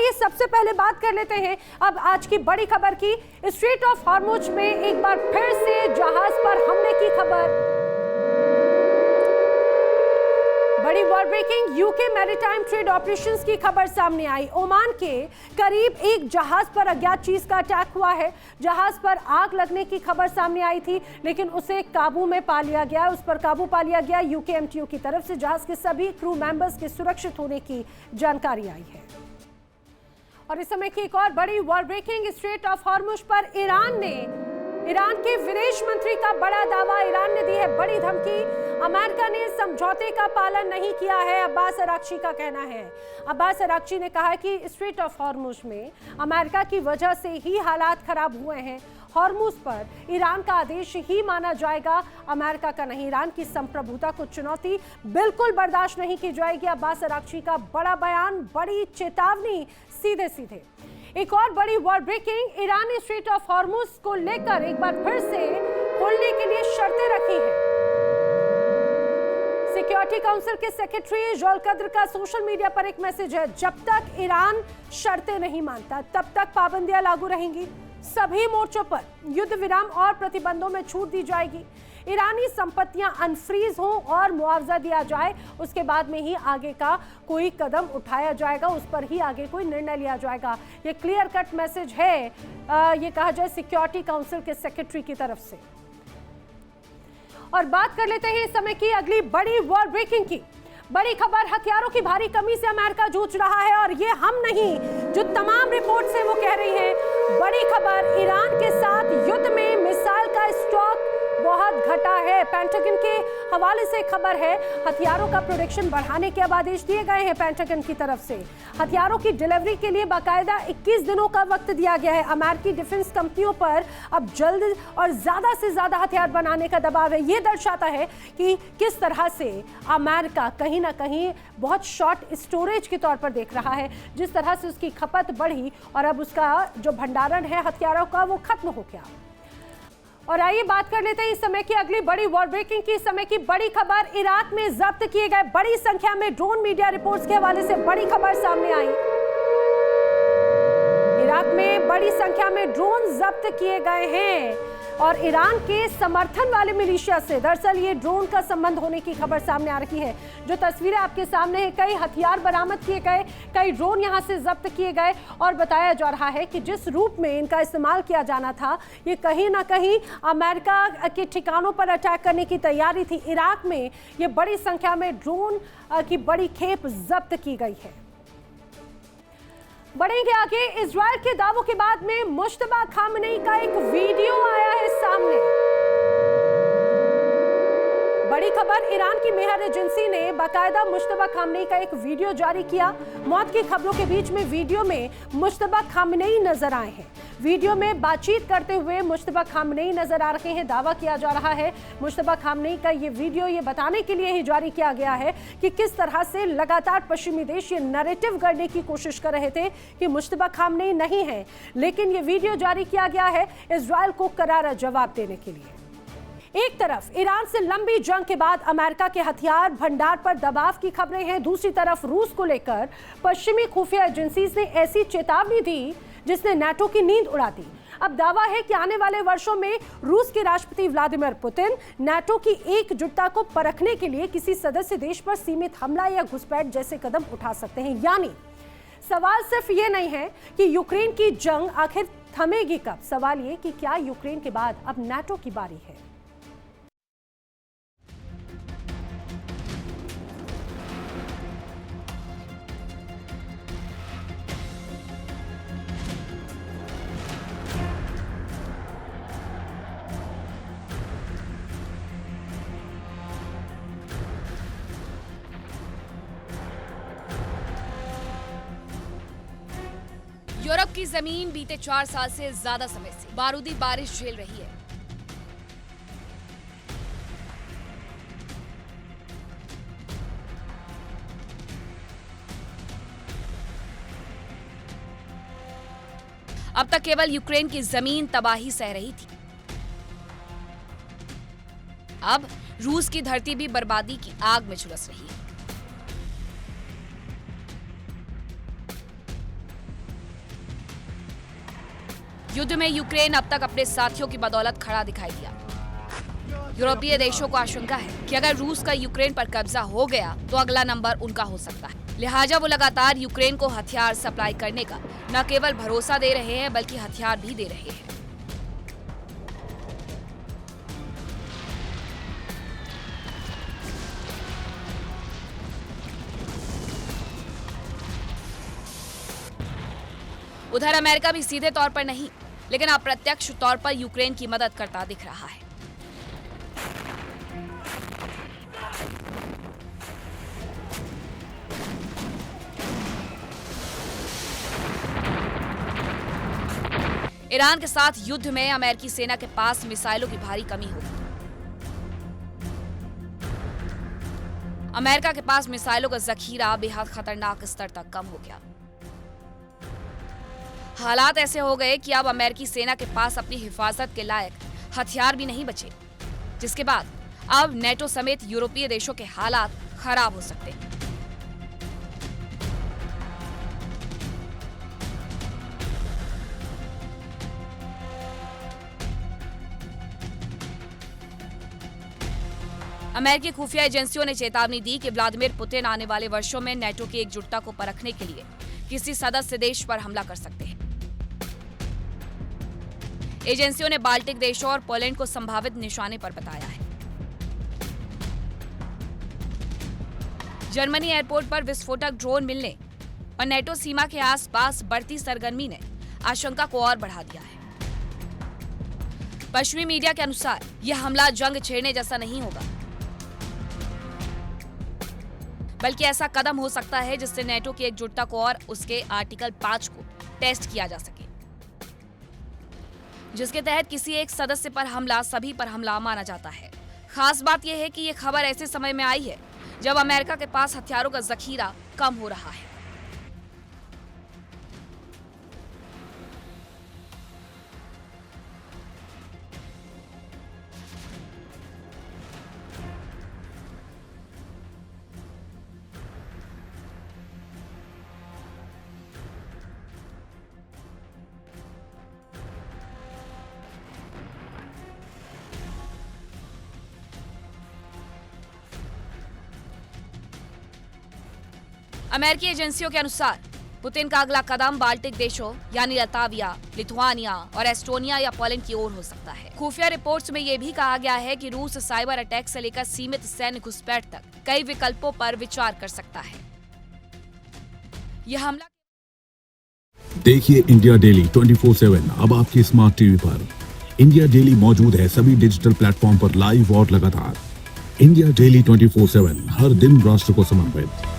आइए सबसे पहले बात कर लेते हैं अब आज की बड़ी खबर की। स्ट्रेट ऑफ हॉर्मुज में एक बार फिर से जहाज पर हमले की खबर। बड़ी war breaking UK maritime trade operations की खबर सामने आई। ओमान के करीब एक जहाज पर अज्ञात चीज का अटैक हुआ है। जहाज पर आग लगने की खबर सामने आई थी, लेकिन उसे काबू में पा लिया गया, उस पर काबू पा लिया गया यूके एमटीओ की तरफ से। जहाज के सभी क्रू मेंबर्स के सुरक्षित होने की जानकारी आई है। और इस समय की एक और बड़ी war breaking, strait of Hormuz पर ईरान के विदेश मंत्री का बड़ा दावा। ईरान ने दी है बड़ी धमकी। अमेरिका ने समझौते का पालन नहीं किया है, अब्बास अराक्ची का कहना है। अब्बास अराक्ची ने कहा कि स्ट्रेट ऑफ हॉर्मुज में अमेरिका की वजह से ही हालात खराब हुए हैं। हॉर्मुज पर ईरान का आदेश ही माना जाएगा, अमेरिका का नहीं। ईरान की संप्रभुता को चुनौती बिल्कुल बर्दाश्त नहीं की जाएगी। अब्बास अराक्ची का बड़ा बयान, बड़ी चेतावनी सीधे सीधे। एक और बड़ी वॉर ब्रेकिंग, ईरान ने स्ट्रेट ऑफ हॉर्मुज को लेकर एक बार फिर से खोलने के लिए शर्तें रखी हैं। सिक्योरिटी काउंसिल के सेक्रेटरी जोल कद्र का सोशल मीडिया पर एक मैसेज है, जब तक ईरान शर्तें नहीं मानता तब तक पाबंदियां लागू रहेंगी। सभी मोर्चों पर युद्ध विराम और प्रतिबंधों में छूट दी जाएगी। ईरानी संपत्तियां अनफ्रीज हों और मुआवजा दिया जाए, उसके बाद में ही आगे का कोई कदम उठाया जाएगा, उस पर ही आगे कोई निर्णय लिया जाएगा। ये क्लियर कट मैसेज है, ये कहा जाए सिक्योरिटी काउंसिल के सेक्रेटरी की तरफ से। और बात कर लेते हैं इस समय की अगली बड़ी वॉर ब्रेकिंग की। बड़ी खबर, हथियारों की भारी कमी से अमेरिका जूझ रहा है, और ये हम नहीं, जो तमाम रिपोर्ट्स हैं वो कह रही हैं। बड़ी खबर, ईरान के साथ युद्ध में मिसाइल का स्टॉक बहुत घटा है। पेंटागन के हवाले से खबर है, हथियारों का प्रोडक्शन बढ़ाने के अब आदेश दिए गए हैं पेंटागन की तरफ से। हथियारों की डिलीवरी के लिए बाकायदा 21 दिनों का वक्त दिया गया है। अमेरिकी डिफेंस कंपनियों पर अब जल्द और ज्यादा से ज्यादा हथियार बनाने का दबाव है। ये दर्शाता है कि किस तरह से अमेरिका कहीं ना कहीं बहुत शॉर्ट स्टोरेज के तौर पर देख रहा है। जिस तरह से उसकी खपत बढ़ी और अब उसका जो भंडारण है हथियारों का वो खत्म हो गया। और आइए बात कर लेते हैं इस समय की अगली बड़ी वॉर ब्रेकिंग की। इस समय की बड़ी खबर, इराक में जब्त किए गए बड़ी संख्या में ड्रोन। मीडिया रिपोर्ट्स के हवाले से बड़ी खबर सामने आई। इराक में बड़ी संख्या में ड्रोन जब्त किए गए हैं और ईरान के समर्थन वाले मिलिशिया से दरअसल ये ड्रोन का संबंध होने की खबर सामने आ रही है। जो तस्वीरें आपके सामने है, कई हथियार बरामद किए गए, कई ड्रोन यहां से जब्त किए गए और बताया जा रहा है कि जिस रूप में इनका इस्तेमाल किया जाना था, ये कहीं ना कहीं अमेरिका के ठिकानों पर अटैक करने की तैयारी थी। इराक में ये बड़ी संख्या में ड्रोन की बड़ी खेप जब्त की गई है। बढ़ेंगे आगे, इजराइल के दावों के बाद में मुश्तबा खामनेई का एक वीडियो आया है सामने। बड़ी खबर, ईरान की मेहर एजेंसी ने बाकायदा मुश्तबा खामनेई का एक वीडियो जारी किया। मौत की खबरों के बीच में वीडियो में मुश्तबा खामनेई नजर आए हैं। वीडियो में बातचीत करते हुए मुश्तबा खामनेई नजर आ रहे हैं। दावा किया जा रहा है मुश्तबा खामनेई का ये वीडियो ये बताने के लिए ही जारी किया गया है कि किस तरह से लगातार पश्चिमी देश ये नैरेटिव करने की कोशिश कर रहे थे कि मुश्तबा खामनेई नहीं है, लेकिन ये वीडियो जारी किया गया है इजराइल को करारा जवाब देने के लिए। एक तरफ ईरान से लंबी जंग के बाद अमेरिका के हथियार भंडार पर दबाव की खबरें हैं, दूसरी तरफ रूस को लेकर पश्चिमी खुफिया एजेंसीज ने ऐसी चेतावनी दी जिसने नाटो की नींद उड़ा दी। अब दावा है कि आने वाले वर्षों में रूस के राष्ट्रपति व्लादिमीर पुतिन नाटो की एकजुटता को परखने के लिए किसी सदस्य देश पर सीमित हमला या घुसपैठ जैसे कदम उठा सकते हैं। यानी सवाल सिर्फ ये नहीं है कि यूक्रेन की जंग आखिर थमेगी कब, सवाल ये कि क्या यूक्रेन के बाद अब नाटो की बारी है। यूरोप की जमीन बीते 4 साल से ज्यादा समय से बारूदी बारिश झेल रही है। अब तक केवल यूक्रेन की जमीन तबाही सह रही थी, अब रूस की धरती भी बर्बादी की आग में झुलस रही है। युद्ध में यूक्रेन अब तक अपने साथियों की बदौलत खड़ा दिखाई दिया। यूरोपीय देशों को आशंका है कि अगर रूस का यूक्रेन पर कब्जा हो गया तो अगला नंबर उनका हो सकता है। लिहाजा वो लगातार यूक्रेन को हथियार सप्लाई करने का न केवल भरोसा दे रहे हैं बल्कि हथियार भी दे रहे हैं। उधर अमेरिका भी सीधे तौर पर नहीं लेकिन अप्रत्यक्ष तौर पर यूक्रेन की मदद करता दिख रहा है। ईरान के साथ युद्ध में अमेरिकी सेना के पास मिसाइलों की भारी कमी होगी। अमेरिका के पास मिसाइलों का जखीरा बेहद खतरनाक स्तर तक कम हो गया। हालात ऐसे हो गए कि अब अमेरिकी सेना के पास अपनी हिफाजत के लायक हथियार भी नहीं बचे, जिसके बाद अब नेटो समेत यूरोपीय देशों के हालात खराब हो सकते हैं। अमेरिकी खुफिया एजेंसियों ने चेतावनी दी कि व्लादिमीर पुतिन आने वाले वर्षों में नेटो की एकजुटता को परखने के लिए किसी सदस्य देश पर हमला कर सकते हैं। एजेंसियों ने बाल्टिक देशों और पोलैंड को संभावित निशाने पर बताया है। जर्मनी एयरपोर्ट पर विस्फोटक ड्रोन मिलने और नेटो सीमा के आसपास बढ़ती सरगर्मी ने आशंका को और बढ़ा दिया है। पश्चिमी मीडिया के अनुसार यह हमला जंग छेड़ने जैसा नहीं होगा, बल्कि ऐसा कदम हो सकता है जिससे नेटो की एकजुटता को और उसके आर्टिकल 5 को टेस्ट किया जा सके, जिसके तहत किसी एक सदस्य पर हमला सभी पर हमला माना जाता है। खास बात यह है कि यह खबर ऐसे समय में आई है जब अमेरिका के पास हथियारों का जखीरा कम हो रहा है। अमेरिकी एजेंसियों के अनुसार पुतिन का अगला कदम बाल्टिक देशों यानी लताविया, लिथुआनिया और एस्टोनिया या पोलैंड की ओर हो सकता है। खुफिया रिपोर्ट्स में यह भी कहा गया है कि रूस साइबर अटैक से लेकर सीमित सैन्य घुसपैठ तक कई विकल्पों पर विचार कर सकता है। यह हमला देखिए इंडिया डेली 24/7 अब आपकी स्मार्ट टीवी पर। इंडिया डेली मौजूद है सभी डिजिटल प्लेटफॉर्म पर लाइव और लगातार। इंडिया डेली 24/7 हर दिन राष्ट्र को समर्पित।